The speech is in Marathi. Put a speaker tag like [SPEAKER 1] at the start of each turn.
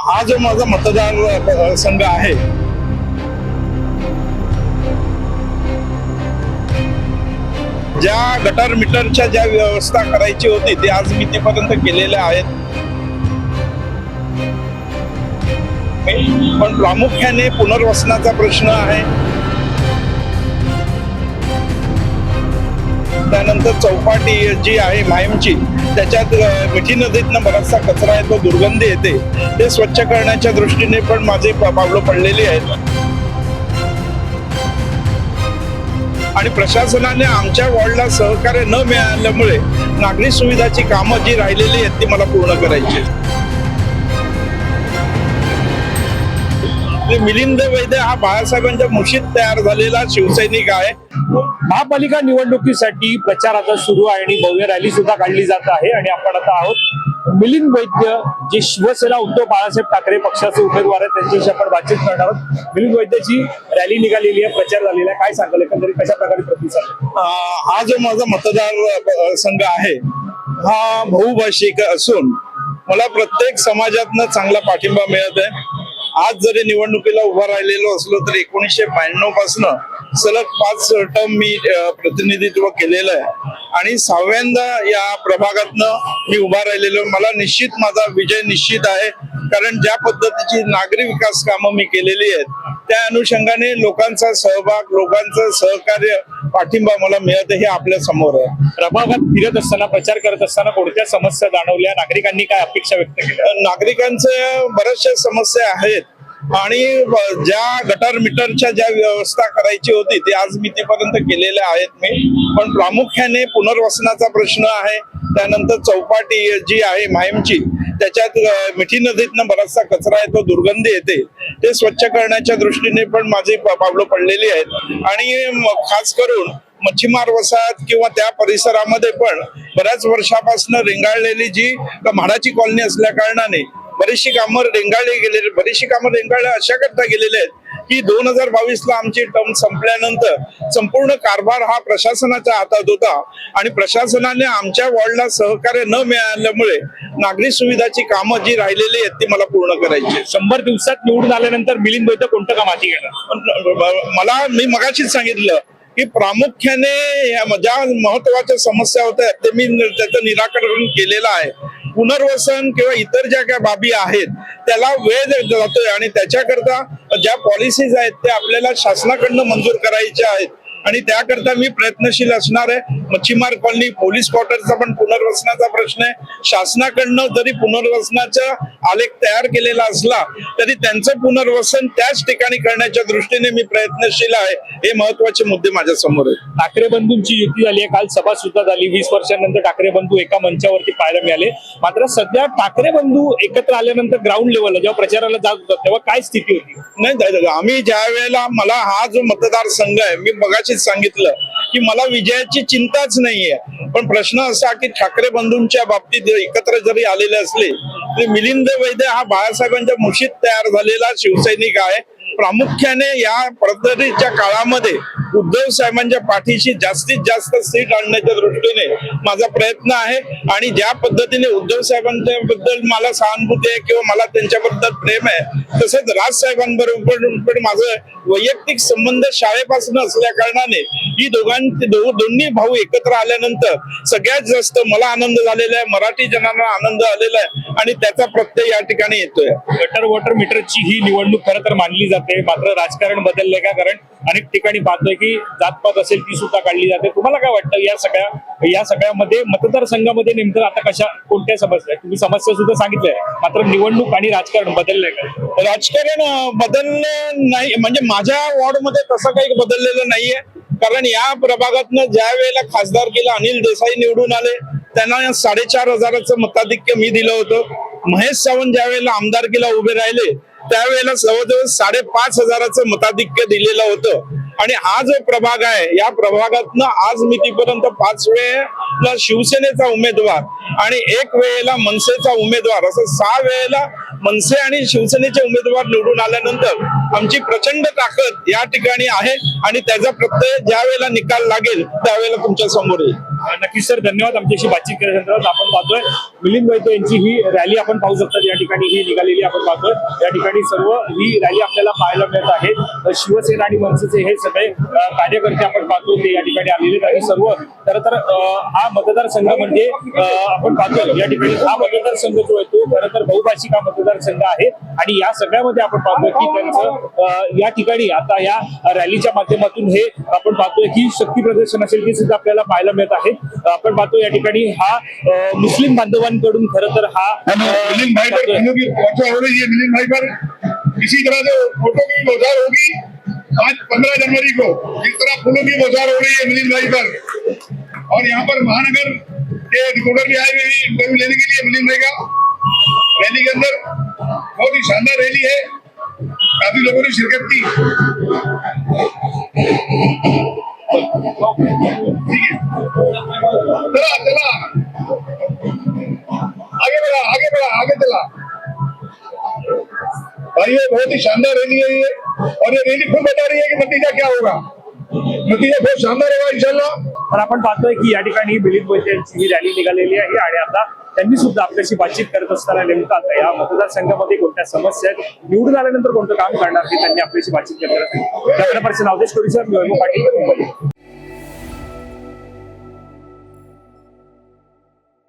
[SPEAKER 1] हा जो माझा मतदार संघ आहे, ज्या गटार मीटरच्या ज्या व्यवस्था करायची होती ते आज मितीपर्यंत केलेल्या आहेत. पण प्रामुख्याने पुनर्वसनाचा प्रश्न आहे, त्यानंतर चौपाटी जी आहे माहीमची, त्याच्यात मिठी नदीतनं बराचसा कचरा येतो, दुर्गंधी येते. ते स्वच्छ करण्याच्या दृष्टीने पण माझी पावलं पडलेली आहेत. आणि प्रशासनाने आमच्या वॉर्डला सहकार्य न मिळाल्यामुळे नागरी सुविधाची कामं जी राहिलेली आहेत ती मला पूर्ण करायची. मिलिंद वैद्य हा बाळासाहेबांच्या मुशीत तयार झालेला शिवसैनिक आहे.
[SPEAKER 2] महापालिका निवडणुकीसाठी प्रचार आता सुरू आहे आणि भव्य रॅली सुद्धा काढली जात आहे. आणि आपण आता आहोत मिलिंद वैद्य, जे शिवसेना उद्धव बाळासाहेब ठाकरे पक्षाचे उमेदवार आहेत, त्यांच्याशी आपण बातचीत करणार आहोत. मिलिंद वैद्यची रॅली निघालेली आहे, प्रचार झालेला आहे, काय सांगाल एकंदरीत कशा प्रकारे प्रतिसाद?
[SPEAKER 1] हा जो माझा मतदार संघ आहे हा बहुभाषिक असून मला प्रत्येक समाजातनं चांगला पाठिंबा मिळत आहे. आज जरी निवडणुकीला उभा राहिलेलो असलो तरी 1992 पासून सलग 5 टर्म मी प्रतिनिधित्व केलेलं आहे आणि 6व्यांदा या प्रभागातनं मी उभा राहिलेलो. मला निश्चित माझा विजय निश्चित आहे, कारण ज्या पद्धतीची नागरी विकास कामं मी केलेली आहेत त्या अनुषंगाने लोकांचा सहभाग, लोकांचं सहकार्य, पाठिंबा मला मिळत हे आपल्या समोर आहे.
[SPEAKER 2] प्रभागात फिरत असताना, प्रचार करत असताना कोणत्या समस्या जाणवल्या, नागरिकांनी काय अपेक्षा व्यक्त केल्या?
[SPEAKER 1] नागरिकांच्या बऱ्याचशा समस्या आहेत आणि ज्या गटार मीटरच्या ज्या व्यवस्था करायची होती ते आज मितीपर्यंत केलेल्या आहेत मी. पण प्रामुख्याने पुनर्वसनाचा प्रश्न आहे, त्यानंतर चौपाटी जी आहे माहीमची, त्याच्यात मिठी नदीतनं बराचसा कचरा येतो, दुर्गंधी येते. ते स्वच्छ करण्याच्या दृष्टीने पण माझी पावलं पडलेली आहेत. आणि खास करून मच्छीमार वसाहत किंवा त्या परिसरामध्ये पण बऱ्याच वर्षापासून रेंगाळलेली जी म्हाडाची कॉलनी असल्या कारणाने बरीचशी कामं रेंगाळल्या अशा करता गेलेले आहेत की 2022ला आमची टर्म संपल्यानंतर संपूर्ण कारभार हा प्रशासनाच्या हातात होता आणि प्रशासनाने आमच्या वॉर्डला सहकार्य न मिळाल्यामुळे नागरी सुविधाची कामं जी राहिलेली आहेत ती मला पूर्ण करायची.
[SPEAKER 2] 100 दिवसात निवडून आल्यानंतर मिलिंद वैद्य कोणतं काम हाती घेणार?
[SPEAKER 1] मी मगाशीच सांगितलं की प्रामुख्याने ज्या महत्वाच्या समस्या होत्या ते मी त्याचं निराकरण केलेलं आहे. पुनर्वसन किंवा इतर ज्या काही बाबी आहेत त्याला वेळ जातोय आणि त्याच्याकरता ज्या पॉलिसीज आहेत त्या आपल्याला शासनाकडनं मंजूर करायच्या आहेत आणि त्याकरता मी प्रयत्नशील असणार आहे. मच्छीमार कॉलनी, पोलीस क्वार्टरचा पण पुनर्वसनाचा प्रश्न आहे. शासनाकडनं जरी पुनर्वसनाचा आलेख तयार केलेला असला तरी त्यांचं पुनर्वसन त्याच ठिकाणी करण्याच्या दृष्टीने मी प्रयत्नशील आहे. हे महत्वाचे मुद्दे माझ्या समोर आहेत.
[SPEAKER 2] ठाकरे बंधूंची युती झाली आहे, काल सभा सुद्धा झाली. 20 वर्षांनंतर ठाकरे बंधू एका मंचावरती पाहायला मिळाले. मात्र सध्या ठाकरे बंधू एकत्र आल्यानंतर ग्राउंड लेवलला जेव्हा प्रचाराला जात होतात तेव्हा काय स्थिती होती?
[SPEAKER 1] नाही, आम्ही ज्या वेळेला मला हा जो मतदारसंघ आहे, मी मगाशीच सांगितलं की मला विजयाची चिंताच नाहीये. पण प्रश्न असा की ठाकरे बंधूंच्या बाबतीत एकत्र जरी आलेले असले तरी मिलिंद वैद्य हा बाळासाहेबांच्या मुशीत तयार झालेला शिवसैनिक आहे. प्रामुख्याने या पद्धतीच्या काळामध्ये उद्धव साहेबांच्या पाठीशी जास्तीत जास्त सीट आणण्याच्या दृष्टीने माझा प्रयत्न आहे. आणि ज्या पद्धतीने उद्धव साहेबांच्या बद्दल मला सहानुभूती आहे किंवा मला त्यांच्याबद्दल प्रेम आहे, तसंच राज साहेबांबरोबर माझं वैयक्तिक संबंध शाळेपासून असल्या कारणाने ही दोन्ही भाऊ एकत्र आल्यानंतर सगळ्यात जास्त मला आनंद झालेला आहे, मराठी जनांना आनंद आलेला आहे आणि त्याचा प्रत्यय या ठिकाणी येतोय.
[SPEAKER 2] गटर वॉटर मीटरची ही निवडणूक खरं तर मानली जाते, मात्र राजकारण बदललंय का? कारण अनेक ठिकाणी पाहतोय की जातपात असेल ती सुद्धा काढली जाते. तुम्हाला काय वाटतं या सगळ्यामध्ये मतदारसंघामध्ये नेमकं आता कोणत्या समस्या आहेत? तुम्ही समस्या सुद्धा सांगितल्या, मात्र निवडणूक आणि राजकारण बदललंय का?
[SPEAKER 1] राजकारण बदललं नाही, म्हणजे माझ्या वॉर्डमध्ये तसं काही बदललेलं नाहीये. कारण या प्रभागातनं ज्या वेळेला खासदारकीला अनिल देसाई निवडून आले त्यांना 4,500चं मताधिक्य मी दिलं होतं. महेश सावंत ज्या वेळेला आमदारकीला उभे राहिले त्यावेळेला जवळजवळ 5,500चं मताधिक्य दिलेलं होतं. आणि हा जो प्रभाग आहे या प्रभागातनं आज मितीपर्यंत 5 वेळेला शिवसेनेचा उमेदवार आणि 1 वेळेला मनसेचा उमेदवार, असं 6 वेळेला मनसे आणि शिवसेनेचे उमेदवार निवडून आल्यानंतर आमची प्रचंड ताकद या ठिकाणी आहे आणि त्याचा प्रत्यय ज्या वेळेला निकाल लागेल त्यावेळेला तुमच्या समोर येईल.
[SPEAKER 2] नक्कीच सर, धन्यवाद आमच्याशी बातचीत केल्यानंतर. आपण पाहतोय मिलिंद वैद्य यांची ही रॅली आपण पाहू शकतात. या ठिकाणी ही निघालेली आपण पाहतोय. या ठिकाणी सर्व ही रॅली आपल्याला पाहायला मिळत आहे. शिवसेना आणि मनसेचे हे सगळे कार्यकर्ते आपण पाहतो ते या ठिकाणी आलेले आहेत. आणि सर्व खरं तर हा मतदारसंघ म्हणजे आपण पाहतोय या ठिकाणी हा मतदारसंघ जो आहे तो खरं तर बहुभाषिक हा मतदारसंघ आहे. आणि या सगळ्यामध्ये आपण पाहतोय की त्यांचं या ठिकाणी आता या रॅलीच्या माध्यमातून हे आपण पाहतोय की शक्ती प्रदर्शन असेल ते सुद्धा आपल्याला पाहायला मिळत आहे. आपण पाहतो या ठिकाणी हा मुस्लिम बांधवांकडून खरं तर हा
[SPEAKER 3] मिलिंद भाई पर फूलों की वर्षा हो रही है। मिलिंद भाई पर इसी तरह से फोटो की बौछार होगी आज 15 जनवरी को, जिस तरह फूलों की बौछार हो रही है मिलिंद भाई पर। और यहाँ पर महानगर के रिपोर्टर भी आए हुए हैं इंटरव्यू लेने के लिए मिलिंद भाई का। रैली के अंदर बहुत ही शानदार रैली है, काफी लोगों ने शिरकत की। ठीक है, चला चला आगे बढ़ा आगे बढ़ा आगे चला भाई। ये बहुत ही शानदार रैली है ये, और ये रैली खुद बता रही है कि नतीजा क्या होगा। नतीजा बहुत शानदार होगा इंशाल्लाह।
[SPEAKER 2] तर आपण पाहतोय की या ठिकाणी मिलिंद वैद्य यांची ही रॅली निघालेली आहे. आणि आता त्यांनी सुद्धा आपल्याशी बातचीत करत असताना नेमकं आता या मतदारसंघामध्ये कोणत्या समस्या आहेत, निवडून आल्यानंतर कोणतं काम करणार हे त्यांनी आपल्याशी बातचीत करत. कॅमेरा पर्सन अवधेश कोळीसर, मी वैभव पाटील, मुंबई.